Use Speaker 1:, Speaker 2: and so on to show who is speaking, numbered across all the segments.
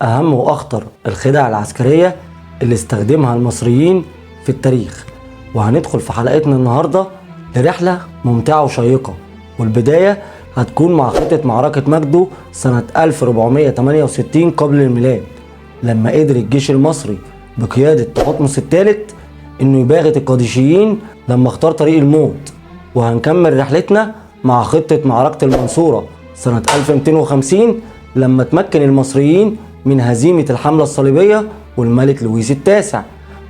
Speaker 1: أهم وأخطر الخدع العسكرية اللي استخدمها المصريين في التاريخ، وهندخل في حلقتنا النهاردة لرحلة ممتعة وشيقة. والبداية هتكون مع خطة معركة مجدو سنة 1468 قبل الميلاد، لما قدر الجيش المصري بقيادة تحتمس الثالث إنه يباغت القادشيين لما اختار طريق الموت. وهنكمل رحلتنا مع خطة معركة المنصورة سنة 1250 لما تمكن المصريين من هزيمة الحملة الصليبية والملك لويس التاسع.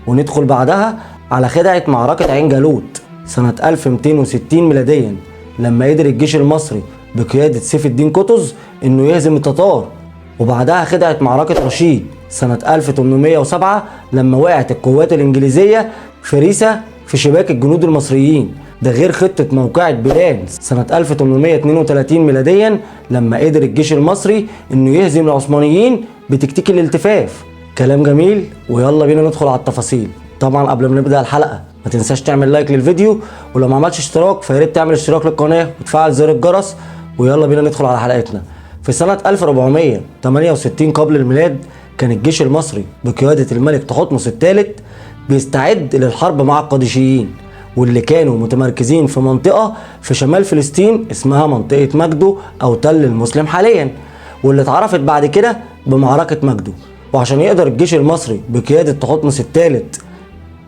Speaker 1: وندخل بعدها على خدعة معركة عين جالوت سنة 1260 ميلاديا لما قدر الجيش المصري بقيادة سيف الدين قطز انه يهزم التتار. وبعدها خدعة معركة رشيد سنة 1807 لما وقعت القوات الإنجليزية فريسة في شباك الجنود المصريين. ده غير خطة موقعة بيلانس سنة 1832 ميلاديا لما قدر الجيش المصري انه يهزم العثمانيين بتكتيك الالتفاف. كلام جميل، ويلا بينا ندخل على التفاصيل. طبعا قبل ما نبدأ الحلقة ما تنساش تعمل لايك للفيديو، ولو ما عملتش اشتراك فياريت تعمل اشتراك للقناة وتفعل زر الجرس. ويلا بينا ندخل على حلقتنا. في سنة 1468 قبل الميلاد كان الجيش المصري بقيادة الملك تحتمس الثالث بيستعد للحرب مع القادشيين، واللي كانوا متمركزين في منطقة في شمال فلسطين اسمها منطقة مجدو أو تل المسلم حاليا، واللي اتعرفت بعد كده بمعركة مجدو. وعشان يقدر الجيش المصري بقيادة تحتمس الثالث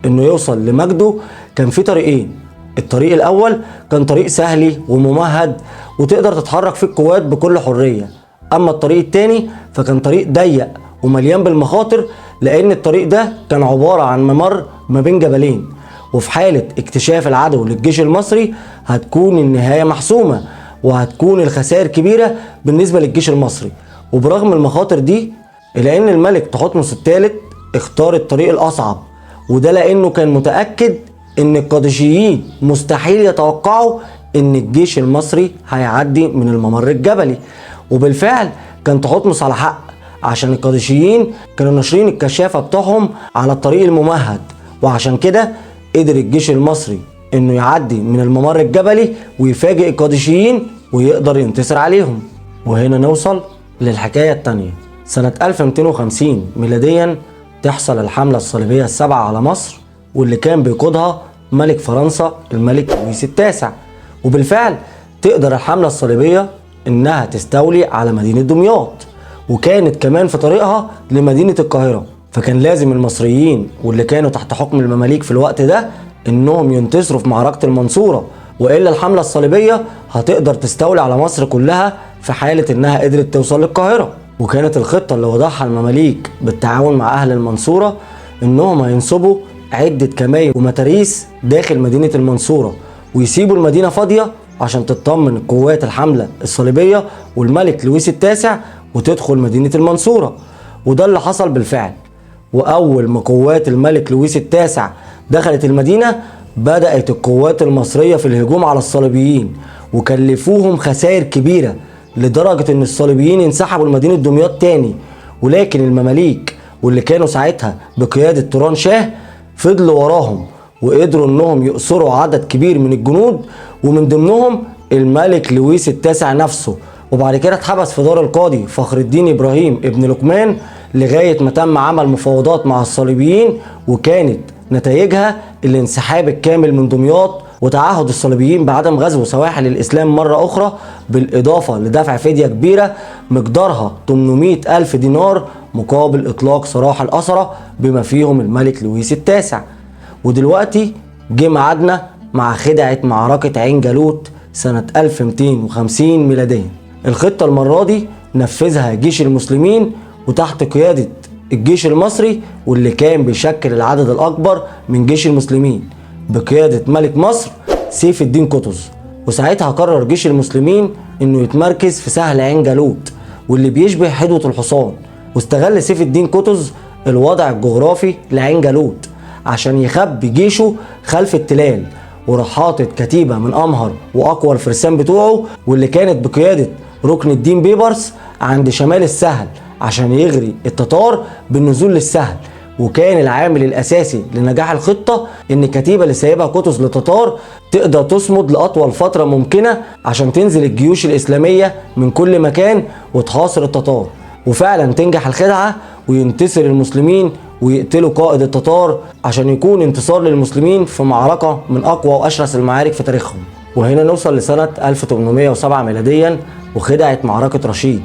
Speaker 1: انه يوصل لمجدو كان في طريقين. الطريق الاول كان طريق سهلي وممهد وتقدر تتحرك فيه القوات بكل حرية، اما الطريق الثاني فكان طريق ضيق ومليان بالمخاطر، لان الطريق ده كان عبارة عن ممر ما بين جبلين، وفي حالة اكتشاف العدو للجيش المصري هتكون النهاية محسومة وهتكون الخسائر كبيرة بالنسبة للجيش المصري. وبرغم المخاطر دي إلا أن الملك تحتمس الثالث اختار الطريق الأصعب، وده لأنه كان متأكد أن القادشيين مستحيل يتوقعوا أن الجيش المصري هيعدي من الممر الجبلي. وبالفعل كان تحتمس على حق، عشان القادشيين كانوا ناشرين الكشافة بتاعهم على الطريق الممهد، وعشان كده قدر الجيش المصري انه يعدي من الممر الجبلي ويفاجئ القادشيين ويقدر ينتصر عليهم. وهنا نوصل للحكاية التانية. سنة 1250 ميلاديا تحصل الحملة الصليبية السابعة على مصر، واللي كان بيقودها ملك فرنسا الملك لويس التاسع. وبالفعل تقدر الحملة الصليبية انها تستولي على مدينة دمياط، وكانت كمان في طريقها لمدينة القاهرة. فكان لازم المصريين واللي كانوا تحت حكم المماليك في الوقت ده انهم ينتصروا في معركة المنصورة، وإلا الحملة الصليبية هتقدر تستولي على مصر كلها في حالة انها قدرت توصل للقاهرة. وكانت الخطة اللي وضعها المماليك بالتعاون مع اهل المنصورة انهم هينصبوا عدة كمائن ومتاريس داخل مدينة المنصورة، ويسيبوا المدينة فاضية عشان تطمن قوات الحملة الصليبية والملك لويس التاسع وتدخل مدينة المنصورة. وده اللي حصل بالفعل. وأول ما قوات الملك لويس التاسع دخلت المدينة بدأت القوات المصرية في الهجوم على الصليبيين، وكلفوهم خسائر كبيرة لدرجة ان الصليبيين انسحبوا لمدينة دمياط تاني. ولكن المماليك واللي كانوا ساعتها بقيادة توران شاه فضلوا وراهم وقدروا انهم يأسروا عدد كبير من الجنود، ومن ضمنهم الملك لويس التاسع نفسه. وبعد كده اتحبس في دار القاضي فخر الدين إبراهيم ابن لقمان لغاية ما تم عمل مفاوضات مع الصليبيين، وكانت نتائجها الانسحاب الكامل من دمياط وتعهد الصليبيين بعدم غزو سواحل الإسلام مرة أخرى، بالإضافة لدفع فدية كبيرة مقدارها 800 ألف دينار مقابل إطلاق سراح الأسرى بما فيهم الملك لويس التاسع. ودلوقتي جه ميعادنا مع خدعة معركة عين جالوت سنة 1250 ميلاديا. الخطة المرة دي نفذها جيش المسلمين وتحت قيادة الجيش المصري، واللي كان بيشكل العدد الأكبر من جيش المسلمين بقيادة ملك مصر سيف الدين قطز. وساعتها قرر جيش المسلمين انه يتمركز في سهل عين جالوت واللي بيشبه حدوة الحصان. واستغل سيف الدين قطز الوضع الجغرافي لعين جالوت عشان يخبي جيشه خلف التلال، وراح حاطط كتيبة من أمهر وأقوى الفرسان بتوعه واللي كانت بقيادة ركن الدين بيبرس عند شمال السهل عشان يغري التتار بالنزول للسهل. وكان العامل الأساسي لنجاح الخطة إن الكتيبة اللي سايبها قطز للتتار تقدر تصمد لأطول فترة ممكنة عشان تنزل الجيوش الإسلامية من كل مكان وتحاصر التتار. وفعلا تنجح الخدعة وينتصر المسلمين ويقتلوا قائد التتار عشان يكون انتصار للمسلمين في معركة من أقوى وأشرس المعارك في تاريخهم. وهنا نوصل لسنة 1807 ميلاديا وخدعة معركة رشيد.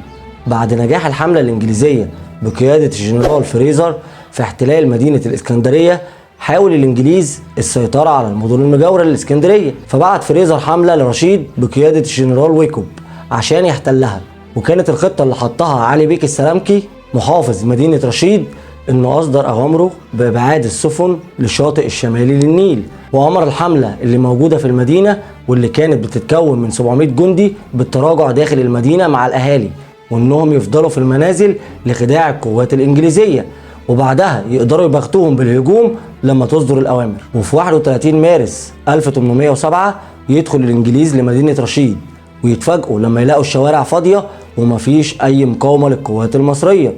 Speaker 1: بعد نجاح الحملة الإنجليزية بقيادة الجنرال فريزر في احتلال مدينة الإسكندرية، حاول الإنجليز السيطرة على المدن المجاورة للإسكندرية، فبعت فريزر حملة لرشيد بقيادة الجنرال ويكوب عشان يحتلها. وكانت الخطة اللي حطها علي بيك السلامكي محافظ مدينة رشيد انه اصدر اوامره بابعاد السفن للشاطئ الشمالي للنيل، وامر الحملة اللي موجودة في المدينة واللي كانت بتتكون من 700 جندي بالتراجع داخل المدينة مع الاهالي، وانهم يفضلوا في المنازل لخداع القوات الانجليزية، وبعدها يقدروا يبغتوهم بالهجوم لما تصدر الاوامر. وفي 31 مارس 1807 يدخل الانجليز لمدينة رشيد، ويتفاجئوا لما يلاقوا الشوارع فاضية ومفيش اي مقاومة للقوات المصرية.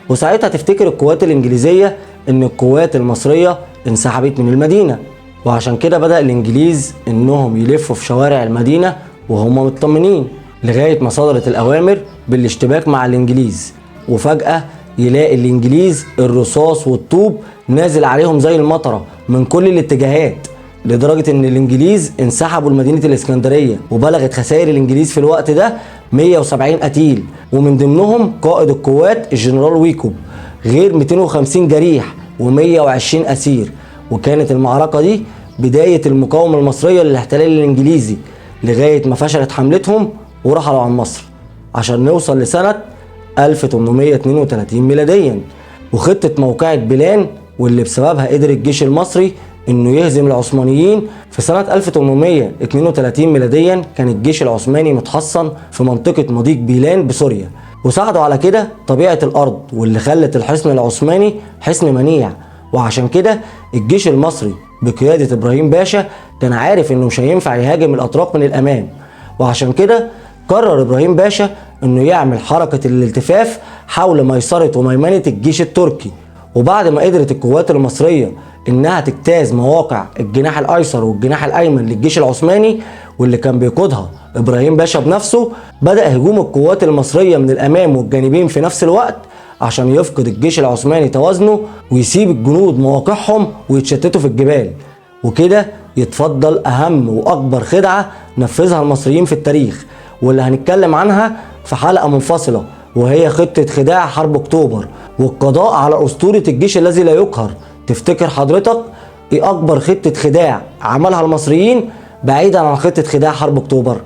Speaker 1: وساعتها تفتكر القوات الانجليزية ان القوات المصرية انسحبت من المدينة، وعشان كده بدأ الانجليز انهم يلفوا في شوارع المدينة وهم مطمنين، لغاية ما صدرت الاوامر بالاشتباك مع الانجليز. وفجأة يلاقي الانجليز الرصاص والطوب نازل عليهم زي المطرة من كل الاتجاهات، لدرجة ان الانجليز انسحبوا لمدينة الاسكندرية، وبلغت خسائر الانجليز في الوقت ده 170 قتيل، ومن ضمنهم قائد القوات الجنرال ويكوب، غير 250 جريح و120 اسير. وكانت المعركة دي بداية المقاومة المصرية للاحتلال الانجليزي، لغاية ما فشلت حملتهم ورحلوا عن مصر، عشان نوصل لسنة 1832 ميلاديا وخطة موقعة بيلان، واللي بسببها قدر الجيش المصري انه يهزم العثمانيين. في سنة 1832 ميلاديا كان الجيش العثماني متحصن في منطقة مضيق بيلان بسوريا، وساعدوا على كده طبيعة الارض واللي خلت الحصن العثماني حصن منيع. وعشان كده الجيش المصري بقيادة ابراهيم باشا كان عارف انه مش هينفع يهاجم الاتراك من الامام، وعشان كده قرر ابراهيم باشا انه يعمل حركة الالتفاف حول ميسرة وميمنة الجيش التركي. وبعد ما قدرت القوات المصرية انها تجتاز مواقع الجناح الايسر والجناح الايمن للجيش العثماني واللي كان بيقودها ابراهيم باشا بنفسه، بدأ هجوم القوات المصرية من الامام والجانبين في نفس الوقت عشان يفقد الجيش العثماني توازنه ويسيب الجنود مواقعهم ويتشتتوا في الجبال. وكده يتفضل اهم واكبر خدعة نفذها المصريين في التاريخ، واللي هنتكلم عنها في حلقة منفصلة، وهي خطة خداع حرب اكتوبر والقضاء على اسطورة الجيش الذي لا يقهر. تفتكر حضرتك ايه اكبر خطة خداع عملها المصريين بعيدا عن خطة خداع حرب اكتوبر؟